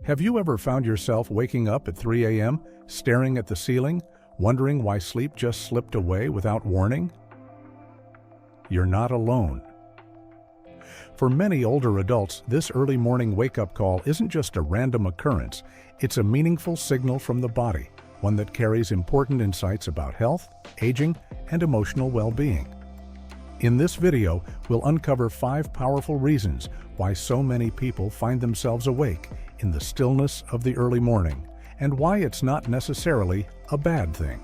Have you ever found yourself waking up at 3 a.m., staring at the ceiling, wondering why sleep just slipped away without warning? You're not alone. For many older adults, this early morning wake-up call isn't just a random occurrence, it's a meaningful signal from the body, one that carries important insights about health, aging, and emotional well-being. In this video, we'll uncover 5 powerful reasons why so many people find themselves awake in the stillness of the early morning, and why it's not necessarily a bad thing.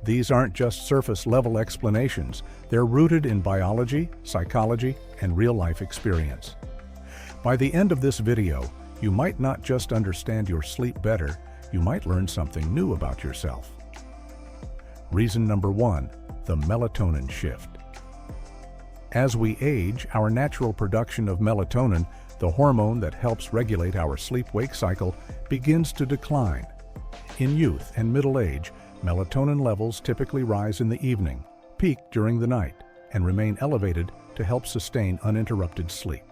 These aren't just surface-level explanations, they're rooted in biology, psychology, and real-life experience. By the end of this video, you might not just understand your sleep better, you might learn something new about yourself. Reason number 1, the melatonin shift. As we age, our natural production of melatonin, the hormone that helps regulate our sleep-wake cycle, begins to decline. In youth and middle age, melatonin levels typically rise in the evening, peak during the night, and remain elevated to help sustain uninterrupted sleep.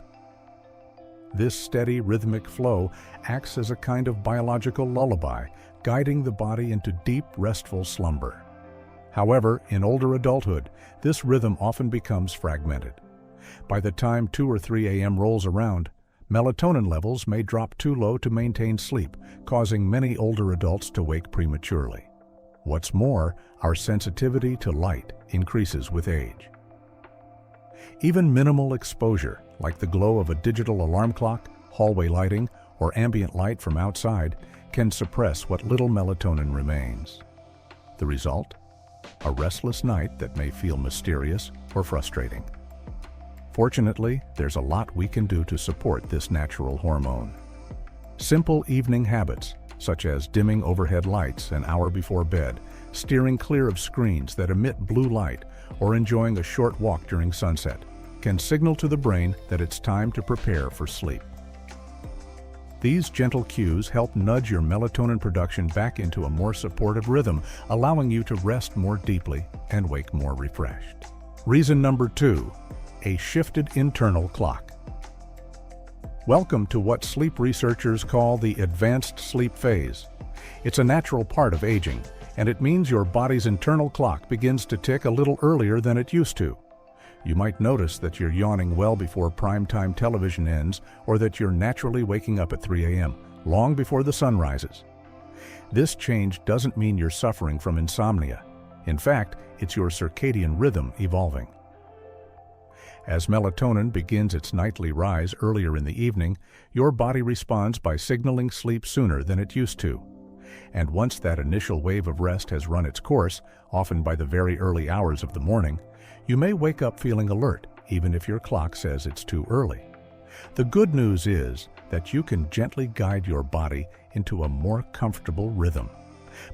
This steady rhythmic flow acts as a kind of biological lullaby, guiding the body into deep, restful slumber. However, in older adulthood, this rhythm often becomes fragmented. By the time 2 or 3 a.m. rolls around, melatonin levels may drop too low to maintain sleep, causing many older adults to wake prematurely. What's more, our sensitivity to light increases with age. Even minimal exposure, like the glow of a digital alarm clock, hallway lighting, or ambient light from outside, can suppress what little melatonin remains. The result? A restless night that may feel mysterious or frustrating. Fortunately, there's a lot we can do to support this natural hormone. Simple evening habits, such as dimming overhead lights an hour before bed, steering clear of screens that emit blue light, or enjoying a short walk during sunset, can signal to the brain that it's time to prepare for sleep. These gentle cues help nudge your melatonin production back into a more supportive rhythm, allowing you to rest more deeply and wake more refreshed. Reason number 2, a shifted internal clock. Welcome to what sleep researchers call the advanced sleep phase. It's a natural part of aging, and it means your body's internal clock begins to tick a little earlier than it used to. You might notice that you're yawning well before primetime television ends, or that you're naturally waking up at 3 a.m., long before the sun rises. This change doesn't mean you're suffering from insomnia. In fact, it's your circadian rhythm evolving. As melatonin begins its nightly rise earlier in the evening, your body responds by signaling sleep sooner than it used to. And once that initial wave of rest has run its course, often by the very early hours of the morning, you may wake up feeling alert, even if your clock says it's too early. The good news is that you can gently guide your body into a more comfortable rhythm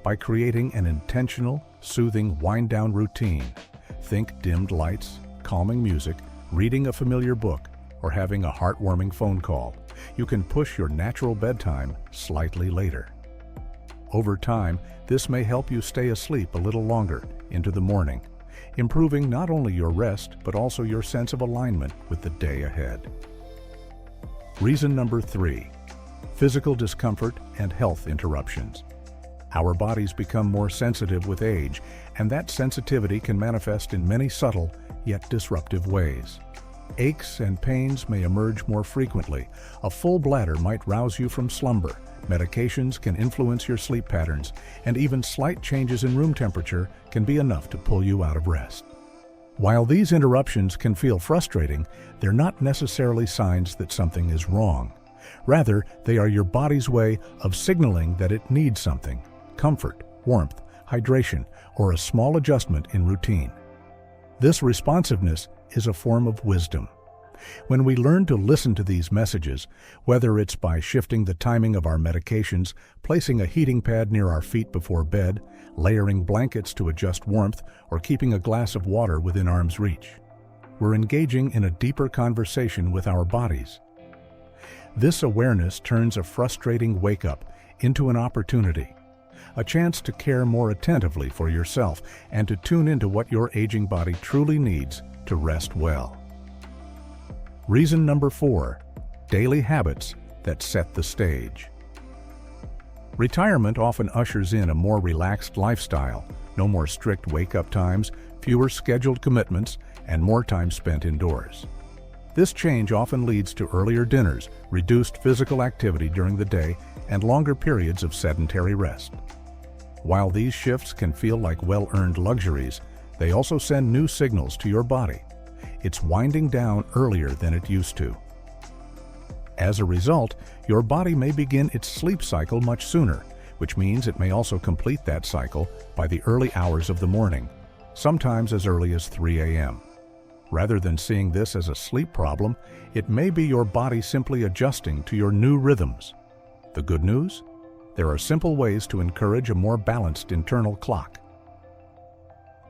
by creating an intentional, soothing wind-down routine. Think dimmed lights, calming music, reading a familiar book, or having a heartwarming phone call. You can push your natural bedtime slightly later. Over time, this may help you stay asleep a little longer into the morning, improving not only your rest but also your sense of alignment with the day ahead. Reason number 3, physical discomfort and health interruptions. Our bodies become more sensitive with age, and that sensitivity can manifest in many subtle yet disruptive ways. Aches and pains may emerge more frequently. A full bladder might rouse you from slumber. Medications can influence your sleep patterns, and even slight changes in room temperature can be enough to pull you out of rest. While these interruptions can feel frustrating, they're not necessarily signs that something is wrong. Rather, they are your body's way of signaling that it needs something: comfort, warmth, hydration, or a small adjustment in routine. This responsiveness is a form of wisdom. When we learn to listen to these messages, whether it's by shifting the timing of our medications, placing a heating pad near our feet before bed, layering blankets to adjust warmth, or keeping a glass of water within arm's reach, we're engaging in a deeper conversation with our bodies. This awareness turns a frustrating wake-up into an opportunity, a chance to care more attentively for yourself and to tune into what your aging body truly needs to rest well. Reason number 4, daily habits that set the stage. Retirement often ushers in a more relaxed lifestyle, no more strict wake-up times, fewer scheduled commitments, and more time spent indoors. This change often leads to earlier dinners, reduced physical activity during the day, and longer periods of sedentary rest. While these shifts can feel like well-earned luxuries, they also send new signals to your body. It's winding down earlier than it used to. As a result, your body may begin its sleep cycle much sooner, which means it may also complete that cycle by the early hours of the morning, sometimes as early as 3 a.m. Rather than seeing this as a sleep problem, it may be your body simply adjusting to your new rhythms. The good news? There are simple ways to encourage a more balanced internal clock.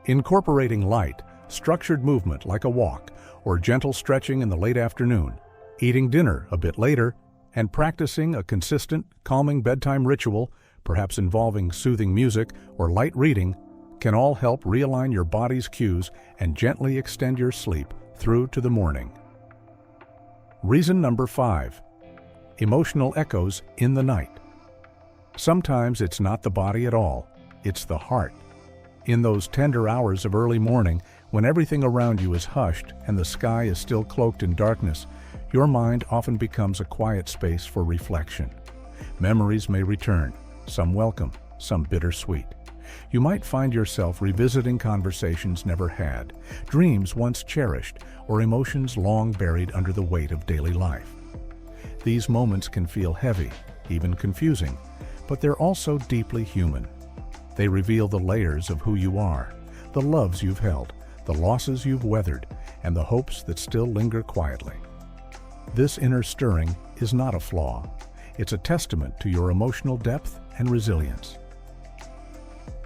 Incorporating light, structured movement like a walk, or gentle stretching in the late afternoon, eating dinner a bit later, and practicing a consistent, calming bedtime ritual, perhaps involving soothing music or light reading, can all help realign your body's cues and gently extend your sleep through to the morning. Reason number 5. Emotional echoes in the night. Sometimes it's not the body at all, it's the heart. In those tender hours of early morning, when everything around you is hushed and the sky is still cloaked in darkness, your mind often becomes a quiet space for reflection. Memories may return, some welcome, some bittersweet. You might find yourself revisiting conversations never had, dreams once cherished, or emotions long buried under the weight of daily life. These moments can feel heavy, even confusing, but they're also deeply human. They reveal the layers of who you are, the loves you've held, the losses you've weathered, and the hopes that still linger quietly. This inner stirring is not a flaw. It's a testament to your emotional depth and resilience.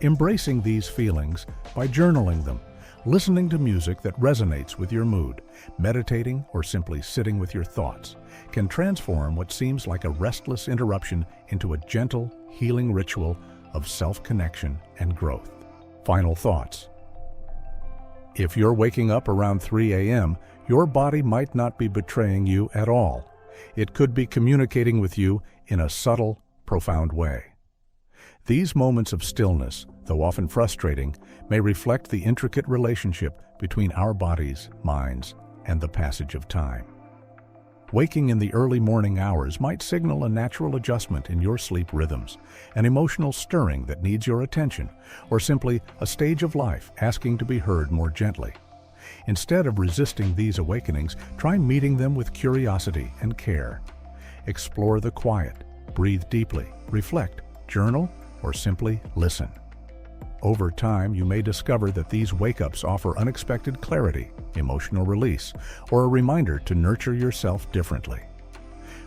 Embracing these feelings by journaling them, listening to music that resonates with your mood, meditating, or simply sitting with your thoughts can transform what seems like a restless interruption into a gentle, healing ritual of self-connection and growth. Final thoughts. If you're waking up around 3 a.m., your body might not be betraying you at all. It could be communicating with you in a subtle, profound way. These moments of stillness, though often frustrating, may reflect the intricate relationship between our bodies, minds, and the passage of time. Waking in the early morning hours might signal a natural adjustment in your sleep rhythms, an emotional stirring that needs your attention, or simply a stage of life asking to be heard more gently. Instead of resisting these awakenings, try meeting them with curiosity and care. Explore the quiet, breathe deeply, reflect, journal, or simply listen. Over time, you may discover that these wake-ups offer unexpected clarity, emotional release, or a reminder to nurture yourself differently.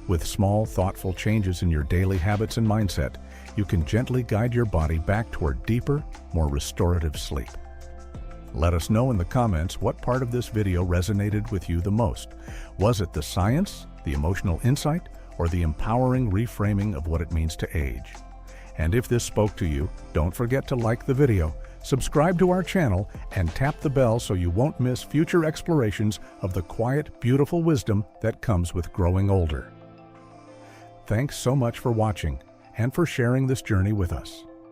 With small, thoughtful changes in your daily habits and mindset, you can gently guide your body back toward deeper, more restorative sleep. Let us know in the comments what part of this video resonated with you the most. Was it the science, the emotional insight, or the empowering reframing of what it means to age? And if this spoke to you, don't forget to like the video, subscribe to our channel, and tap the bell so you won't miss future explorations of the quiet, beautiful wisdom that comes with growing older. Thanks so much for watching and for sharing this journey with us.